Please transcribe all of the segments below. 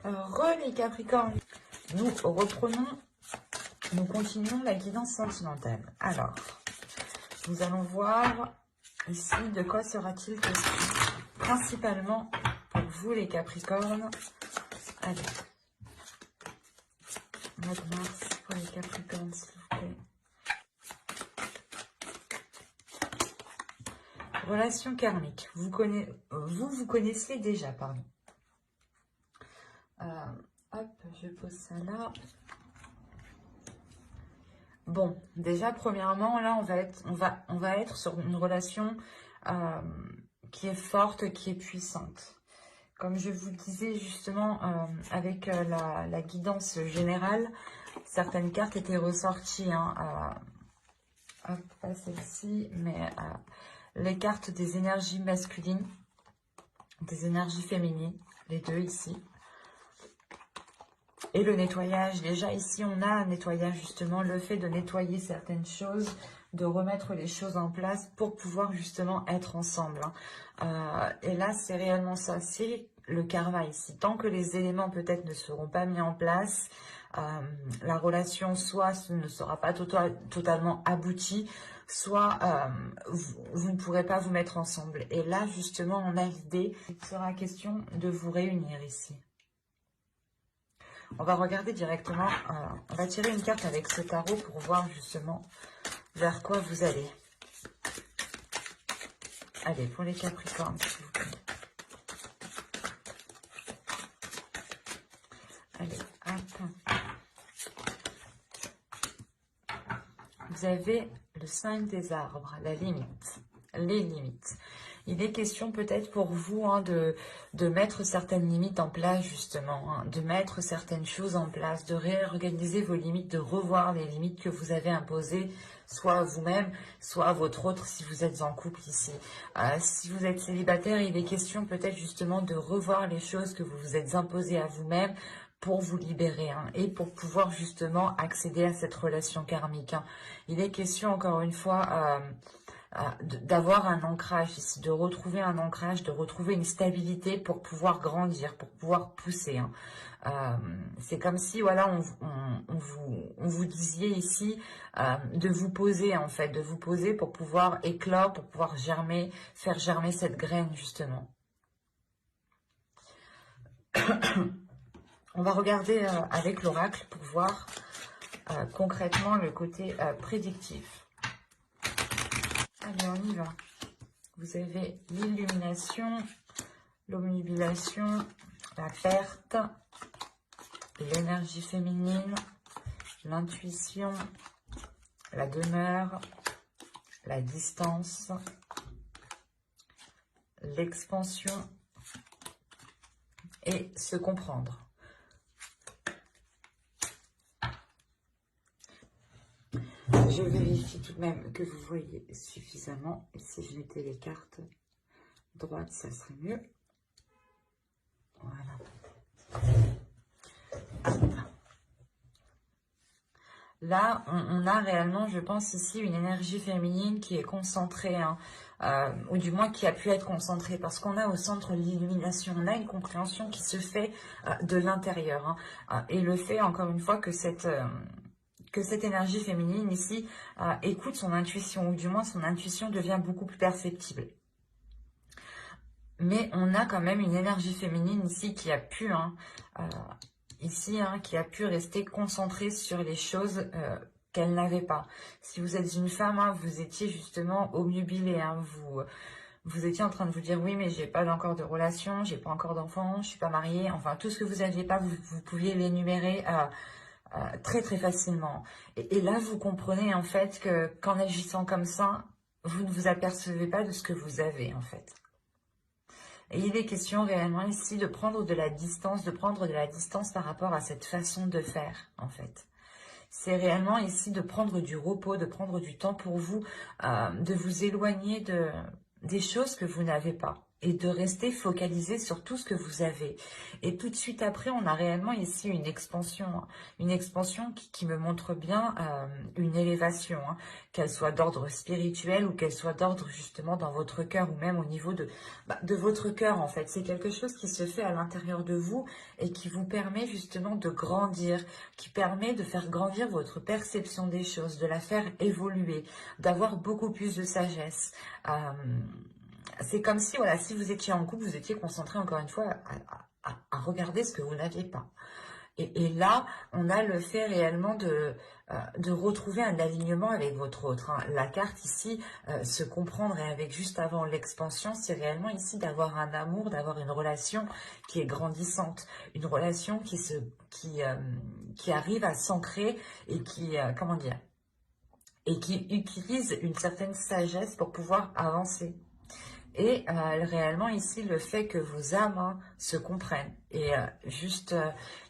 Les Capricornes, nous reprenons, nous continuons la guidance sentimentale. Alors, nous allons voir ici de quoi sera-t-il question, principalement pour vous les Capricornes. Allez, mois de mars pour les Capricornes, s'il vous plaît. Relation karmique, vous connaissez déjà, pardon. Hop, je pose ça là. Bon, déjà, premièrement, là, on va être sur une relation qui est forte, qui est puissante. Comme je vous disais justement, avec la guidance générale, certaines cartes étaient ressorties. Hop, pas celle-ci, mais les cartes des énergies masculines, des énergies féminines, les deux ici. Et le nettoyage, déjà ici on a un nettoyage justement, le fait de nettoyer certaines choses, de remettre les choses en place pour pouvoir justement être ensemble. Et là c'est réellement ça, c'est le karma ici. Tant que les éléments peut-être ne seront pas mis en place, la relation soit ne sera pas totalement aboutie, soit vous ne pourrez pas vous mettre ensemble. Et là justement on a l'idée, il sera question de vous réunir ici. On va regarder directement, on va tirer une carte avec ce tarot pour voir justement vers quoi vous allez. Allez, pour les Capricornes, s'il vous plaît. Allez, hop. Vous avez le 5 des arbres, la limite, les limites. Il est question peut-être pour vous de mettre certaines limites en place justement, de mettre certaines choses en place, de réorganiser vos limites, de revoir les limites que vous avez imposées, soit à vous-même, soit à votre autre si vous êtes en couple ici. Si vous êtes célibataire, il est question peut-être justement de revoir les choses que vous vous êtes imposées à vous-même pour vous libérer et pour pouvoir justement accéder à cette relation karmique. Il est question encore une fois d'avoir un ancrage ici, de retrouver un ancrage, de retrouver une stabilité pour pouvoir grandir, pour pouvoir pousser. C'est comme si, voilà, on vous disiez ici de vous poser en fait, de vous poser pour pouvoir éclore, pour pouvoir germer, faire germer cette graine justement. On va regarder avec l'oracle pour voir concrètement le côté prédictif. Allez, on y va. Vous avez l'illumination, l'omnibulation, la perte, l'énergie féminine, l'intuition, la demeure, la distance, l'expansion et se comprendre. Je vérifie tout de même que vous voyez suffisamment. Et si je mettais les cartes droites, ça serait mieux. Voilà. Là, on a réellement, je pense ici, une énergie féminine qui est concentrée, ou du moins qui a pu être concentrée, parce qu'on a au centre l'illumination, on a une compréhension qui se fait de l'intérieur. Et le fait, encore une fois, que cette énergie féminine ici écoute son intuition, ou du moins son intuition devient beaucoup plus perceptible. Mais on a quand même une énergie féminine ici qui a pu, qui a pu rester concentrée sur les choses qu'elle n'avait pas. Si vous êtes une femme, vous étiez justement obnubilée, vous étiez en train de vous dire oui mais j'ai pas encore de relation, j'ai pas encore d'enfant, je suis pas mariée, enfin tout ce que vous n'aviez pas, vous pouviez l'énumérer très très facilement. Et là, vous comprenez en fait que qu'en agissant comme ça, vous ne vous apercevez pas de ce que vous avez en fait. Et il est question réellement ici de prendre de la distance, par rapport à cette façon de faire en fait. C'est réellement ici de prendre du repos, de prendre du temps pour vous, de vous éloigner des choses que vous n'avez pas. et de rester focalisé sur tout ce que vous avez. Et tout de suite après, on a réellement ici une expansion qui me montre bien une élévation, hein, qu'elle soit d'ordre spirituel ou qu'elle soit d'ordre justement dans votre cœur ou même au niveau de votre cœur en fait. C'est quelque chose qui se fait à l'intérieur de vous et qui vous permet justement de grandir, qui permet de faire grandir votre perception des choses, de la faire évoluer, d'avoir beaucoup plus de sagesse. C'est comme si, voilà, si vous étiez en couple, vous étiez concentré encore une fois à regarder ce que vous n'aviez pas. Et là, on a le fait réellement de retrouver un alignement avec votre autre, hein. La carte ici, se comprendre et avec juste avant l'expansion, c'est réellement ici d'avoir un amour, d'avoir une relation qui est grandissante, une relation qui arrive à s'ancrer et qui, comment dire, et qui utilise une certaine sagesse pour pouvoir avancer. Et réellement ici, le fait que vos âmes, hein, se comprennent. Et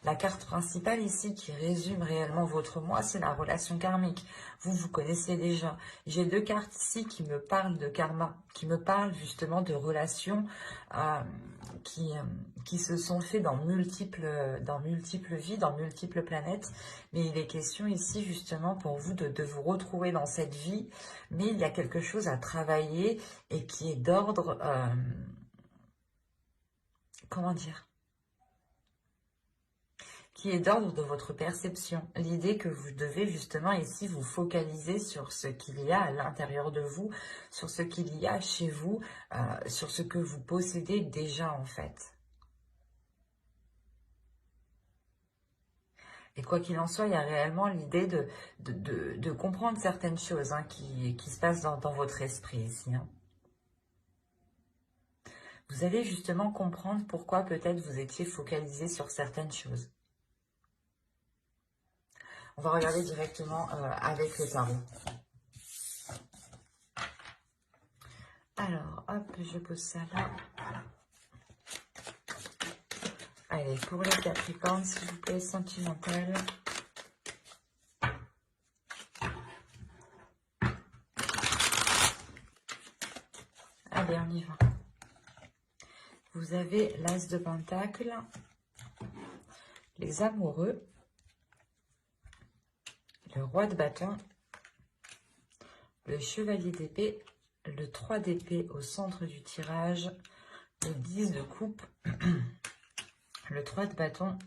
la carte principale ici qui résume réellement votre moi, c'est la relation karmique. Vous connaissez déjà. J'ai deux cartes ici qui me parlent de karma, qui me parlent justement de relations euh, qui se sont faites dans multiples vies, dans multiples planètes. Mais il est question ici justement pour vous de vous retrouver dans cette vie. Mais il y a quelque chose à travailler et qui est d'ordre, comment dire, qui est d'ordre de votre perception. L'idée que vous devez justement ici vous focaliser sur ce qu'il y a à l'intérieur de vous, sur ce qu'il y a chez vous, sur ce que vous possédez déjà en fait. Et quoi qu'il en soit, il y a réellement l'idée de comprendre certaines choses, hein, qui se passent dans votre esprit ici, hein. Vous allez justement comprendre pourquoi peut-être vous étiez focalisé sur certaines choses. On va regarder directement avec le tarot. Alors, hop, je pose ça là. Allez, pour les Capricornes, s'il vous plaît, sentimental. Allez, on y va. Vous avez l'As de Pentacle, les amoureux, le Roi de Bâton, le Chevalier d'épée, le 3 d'épée au centre du tirage, le 10 de coupe, le 3 de bâton,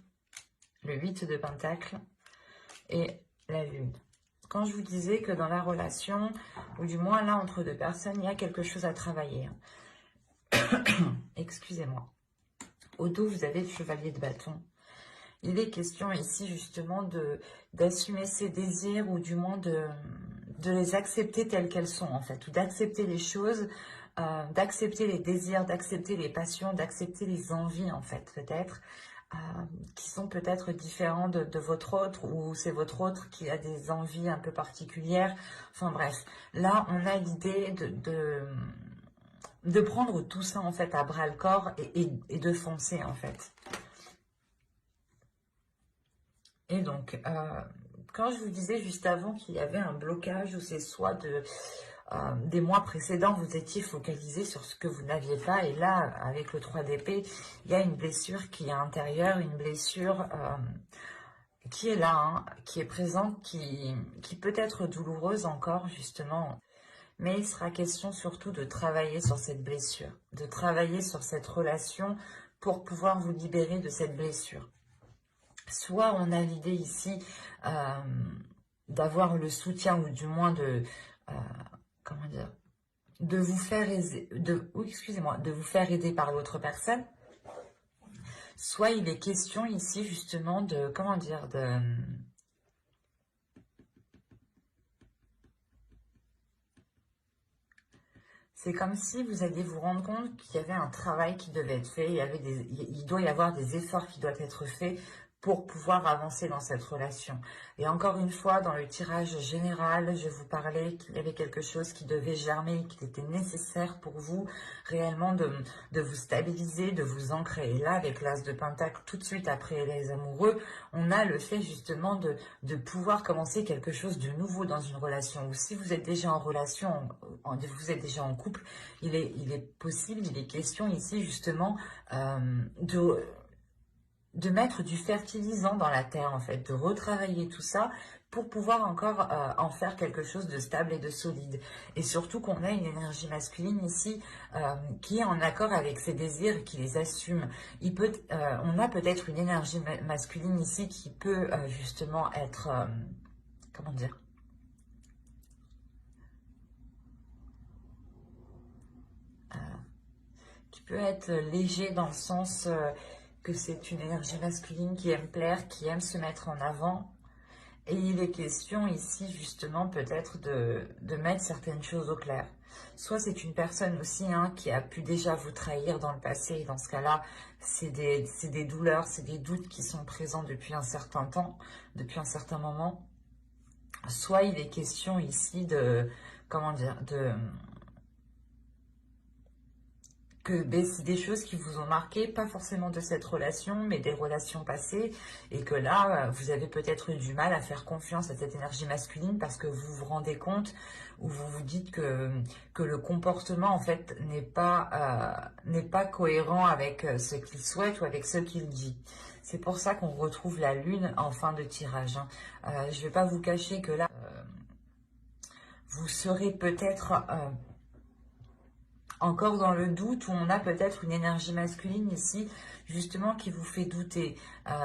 le 8 de pentacle et la lune. Quand je vous disais que dans la relation, ou du moins là entre deux personnes, il y a quelque chose à travailler. Excusez-moi. Au dos, vous avez le chevalier de bâton. Il est question ici justement d'assumer ses désirs ou du moins de les accepter telles qu'elles sont en fait. Ou d'accepter les choses, d'accepter les désirs, d'accepter les passions, d'accepter les envies en fait peut-être. Qui sont peut-être différents de votre autre, ou c'est votre autre qui a des envies un peu particulières. Enfin bref, là on a l'idée de prendre tout ça en fait à bras le corps et de foncer en fait. Et donc, quand je vous disais juste avant qu'il y avait un blocage, ou c'est soit des mois précédents, vous étiez focalisé sur ce que vous n'aviez pas, et là, avec le 3 d'épée, il y a une blessure qui est intérieure, une blessure qui est là, hein, qui est présente, qui peut être douloureuse encore, justement. Mais il sera question surtout de travailler sur cette blessure, de travailler sur cette relation pour pouvoir vous libérer de cette blessure. Soit on a l'idée ici d'avoir le soutien, ou du moins comment dire, de vous faire aider par l'autre personne. Soit il est question ici justement de, comment dire, c'est comme si vous alliez vous rendre compte qu'il y avait un travail qui devait être fait, il doit y avoir des efforts qui doivent être faits pour pouvoir avancer dans cette relation. Et encore une fois, dans le tirage général, je vous parlais qu'il y avait quelque chose qui devait germer, qu'il était nécessaire pour vous réellement de vous stabiliser, de vous ancrer. Et là, avec l'As de Pentacle, tout de suite après les amoureux, on a le fait justement de pouvoir commencer quelque chose de nouveau dans une relation. Ou si vous êtes déjà en relation, vous êtes déjà en couple, il est possible, il est question ici justement de mettre du fertilisant dans la terre, en fait, de retravailler tout ça pour pouvoir encore en faire quelque chose de stable et de solide. Et surtout qu'on a une énergie masculine ici qui est en accord avec ses désirs, qui les assume. On a peut-être une énergie masculine ici qui peut justement être, comment dire, qui peut être léger dans le sens que c'est une énergie masculine qui aime plaire, qui aime se mettre en avant. Et il est question ici justement peut-être de mettre certaines choses au clair. Soit c'est une personne aussi qui a pu déjà vous trahir dans le passé, et dans ce cas-là, c'est des douleurs, c'est des doutes qui sont présents depuis un certain temps, depuis un certain moment. Soit il est question ici de, comment dire, c'est des choses qui vous ont marqué, pas forcément de cette relation, mais des relations passées, et que là, vous avez peut-être eu du mal à faire confiance à cette énergie masculine parce que vous vous rendez compte ou vous vous dites que le comportement, en fait, n'est pas cohérent avec ce qu'il souhaite ou avec ce qu'il dit. C'est pour ça qu'on retrouve la lune en fin de tirage. Je ne vais pas vous cacher que là, vous serez peut-être encore dans le doute, où on a peut-être une énergie masculine ici, justement, qui vous fait douter.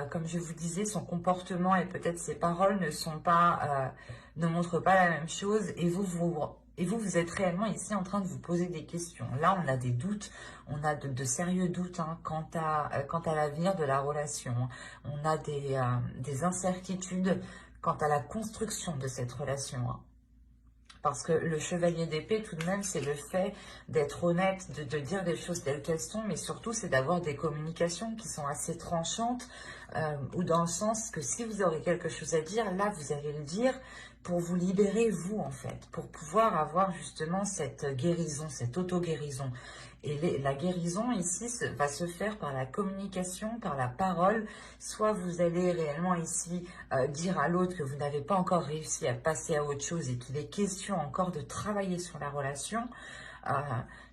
Comme je vous disais, son comportement et peut-être ses paroles ne montrent pas la même chose, et vous êtes réellement ici en train de vous poser des questions. Là, on a des doutes, on a de sérieux doutes quant à l'avenir de la relation. On a des incertitudes quant à la construction de cette relation. Parce que le chevalier d'épée, tout de même, c'est le fait d'être honnête, de dire des choses telles qu'elles sont, mais surtout, c'est d'avoir des communications qui sont assez tranchantes, ou dans le sens que si vous aurez quelque chose à dire, là, vous allez le dire pour vous libérer, vous, en fait, pour pouvoir avoir justement cette guérison, cette auto-guérison. Et la guérison ici va se faire par la communication, par la parole. Soit vous allez réellement ici dire à l'autre que vous n'avez pas encore réussi à passer à autre chose et qu'il est question encore de travailler sur la relation.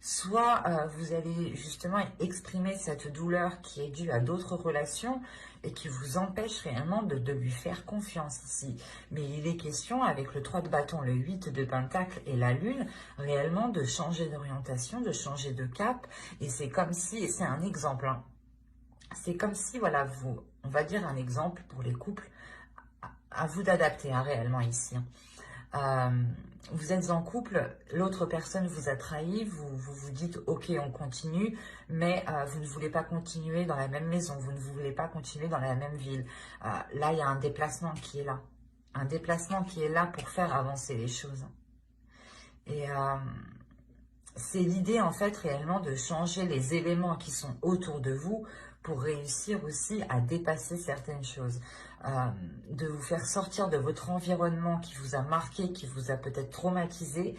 Soit vous allez justement exprimer cette douleur qui est due à d'autres relations et qui vous empêche réellement de lui faire confiance ici. Mais il est question, avec le 3 de bâton, le 8 de pentacle et la lune, réellement de changer d'orientation, de changer de cap. Et c'est comme si, et c'est un exemple, c'est comme si, voilà, on va dire un exemple pour les couples, à vous d'adapter réellement ici. Vous êtes en couple, l'autre personne vous a trahi, vous dites ok on continue, mais vous ne voulez pas continuer dans la même maison, vous ne voulez pas continuer dans la même ville. Là il y a un déplacement qui est là, un déplacement qui est là pour faire avancer les choses. Et c'est l'idée en fait réellement de changer les éléments qui sont autour de vous pour réussir aussi à dépasser certaines choses. De vous faire sortir de votre environnement qui vous a marqué, qui vous a peut-être traumatisé,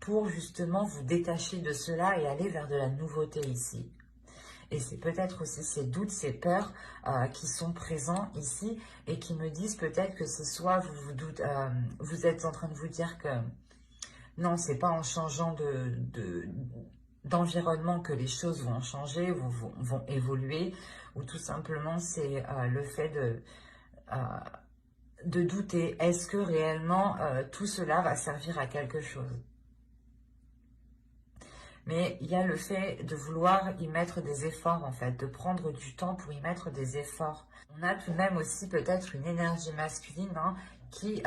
pour justement vous détacher de cela et aller vers de la nouveauté ici. Et c'est peut-être aussi ces doutes, ces peurs qui sont présents ici et qui me disent peut-être que ce soit vous êtes en train de vous dire que non, c'est pas en changeant d'environnement que les choses vont changer, vont évoluer, ou tout simplement c'est le fait de douter. Est-ce que réellement tout cela va servir à quelque chose? Mais il y a le fait de vouloir y mettre des efforts, en fait, de prendre du temps pour y mettre des efforts. On a tout de même aussi peut-être une énergie masculine qui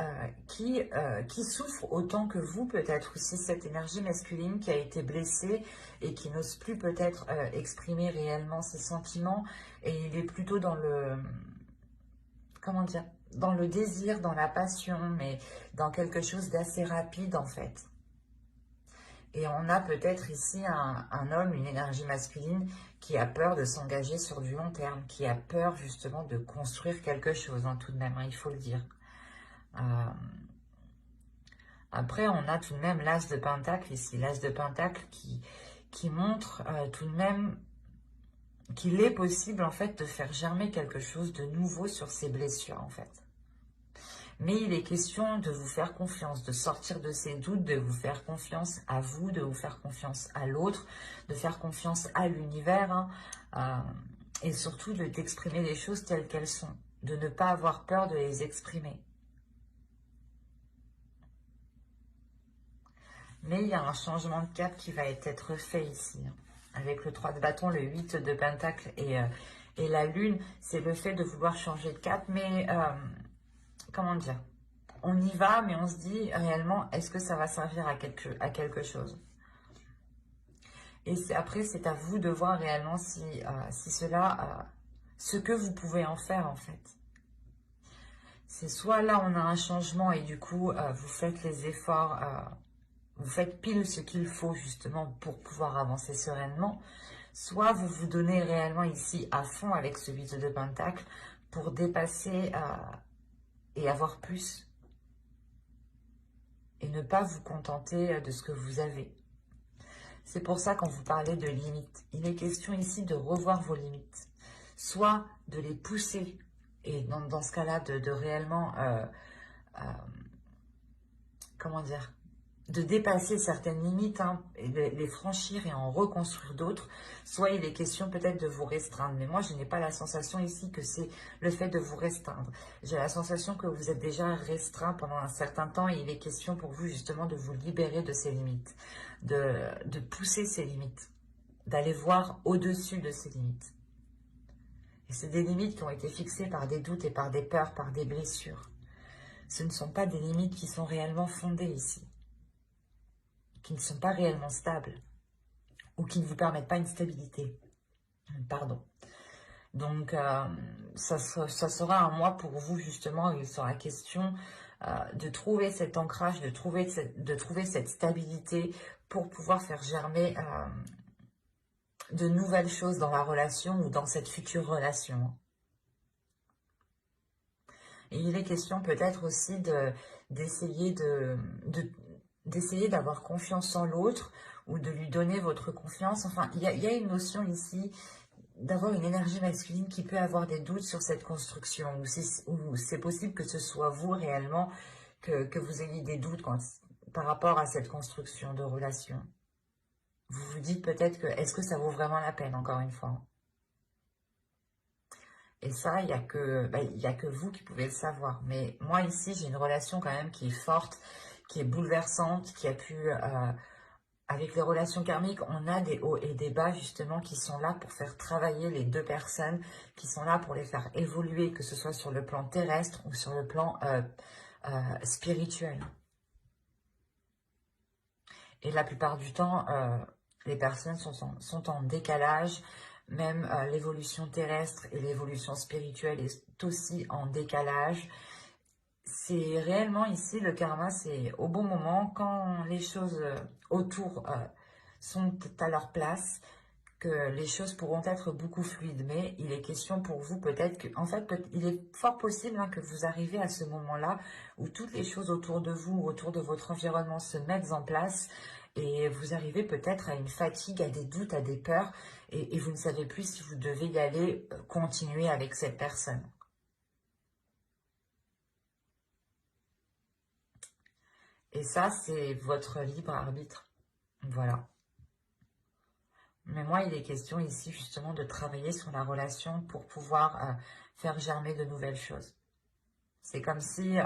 souffre autant que vous, peut-être aussi cette énergie masculine qui a été blessée et qui n'ose plus peut-être exprimer réellement ses sentiments. Et il est plutôt dans le, comment dire, dans le désir, dans la passion, mais dans quelque chose d'assez rapide en fait. Et on a peut-être ici un homme, une énergie masculine qui a peur de s'engager sur du long terme, qui a peur justement de construire quelque chose, hein, tout de même, hein, il faut le dire. Après, on a tout de même l'As de Pentacle ici, l'As de Pentacle qui montre tout de même qu'il est possible en fait de faire germer quelque chose de nouveau sur ces blessures en fait. Mais il est question de vous faire confiance, de sortir de ces doutes, de vous faire confiance à vous, de vous faire confiance à l'autre, de faire confiance à l'univers, hein, et surtout d'exprimer les choses telles qu'elles sont, de ne pas avoir peur de les exprimer. Mais il y a un changement de cap qui va être fait ici, hein. Avec le 3 de bâton, le 8 de pentacle et la lune, c'est le fait de vouloir changer de cap, mais comment dire, on y va, mais on se dit réellement, est-ce que ça va servir à quelque chose? Et après, c'est à vous de voir réellement si ce que vous pouvez en faire en fait. C'est soit là, on a un changement et du coup, vous faites les efforts, vous faites pile ce qu'il faut justement pour pouvoir avancer sereinement, soit vous vous donnez réellement ici à fond avec ce 8 de pentacle pour dépasser et avoir plus. Et ne pas vous contenter de ce que vous avez. C'est pour ça quand vous parlez de limites, il est question ici de revoir vos limites. Soit de les pousser, et dans ce cas-là, de réellement, comment dire, de dépasser certaines limites, hein, et de les franchir et en reconstruire d'autres. Soit il est question peut-être de vous restreindre. Mais moi, je n'ai pas la sensation ici que c'est le fait de vous restreindre. J'ai la sensation que vous êtes déjà restreint pendant un certain temps et il est question pour vous justement de vous libérer de ces limites, de pousser ces limites, d'aller voir au-dessus de ces limites. Et c'est des limites qui ont été fixées par des doutes et par des peurs, par des blessures. Ce ne sont pas des limites qui sont réellement fondées ici, qui ne sont pas réellement stables ou qui ne vous permettent pas une stabilité. Pardon. Donc, ça sera un mois pour vous, justement, il sera question de trouver cet ancrage, de trouver cette stabilité pour pouvoir faire germer de nouvelles choses dans la relation ou dans cette future relation. Et il est question peut-être aussi d'essayer d'avoir confiance en l'autre ou de lui donner votre confiance. Enfin, il y a une notion ici d'avoir une énergie masculine qui peut avoir des doutes sur cette construction, ou c'est possible que ce soit vous réellement que vous ayez des doutes par rapport à cette construction de relation. Vous vous dites peut-être que, est-ce que ça vaut vraiment la peine, encore une fois? Et ça, il n'y a que vous qui pouvez le savoir. Mais moi, ici, j'ai une relation quand même qui est forte, qui est bouleversante, qui a pu... avec les relations karmiques, on a des hauts et des bas, justement, qui sont là pour faire travailler les deux personnes, qui sont là pour les faire évoluer, que ce soit sur le plan terrestre ou sur le plan spirituel. Et la plupart du temps, les personnes sont en décalage. Même l'évolution terrestre et l'évolution spirituelle est aussi en décalage. C'est réellement ici, le karma, c'est au bon moment, quand les choses autour sont à leur place, que les choses pourront être beaucoup fluides. Mais il est question pour vous peut-être que, en fait, il est fort possible hein, que vous arrivez à ce moment-là où toutes les choses autour de vous, autour de votre environnement se mettent en place et vous arrivez peut-être à une fatigue, à des doutes, à des peurs et vous ne savez plus si vous devez y aller continuer avec cette personne. Et ça, c'est votre libre arbitre. Voilà. Mais moi, il est question ici justement de travailler sur la relation pour pouvoir faire germer de nouvelles choses. C'est comme si,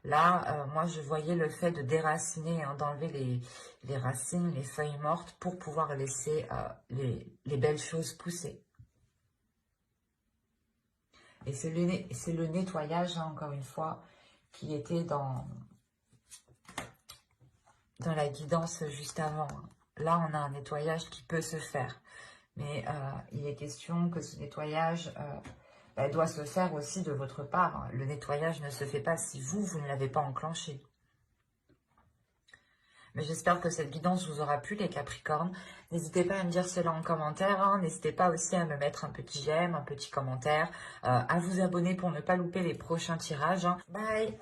là, moi, je voyais le fait de déraciner, hein, d'enlever les racines, les feuilles mortes pour pouvoir laisser les belles choses pousser. Et c'est le nettoyage, hein, encore une fois, qui était dans la guidance juste avant. Là, on a un nettoyage qui peut se faire. Mais il est question que ce nettoyage doit se faire aussi de votre part. Le nettoyage ne se fait pas si vous ne l'avez pas enclenché. Mais j'espère que cette guidance vous aura plu, les Capricornes. N'hésitez pas à me dire cela en commentaire, hein. N'hésitez pas aussi à me mettre un petit j'aime, un petit commentaire, à vous abonner pour ne pas louper les prochains tirages, hein. Bye!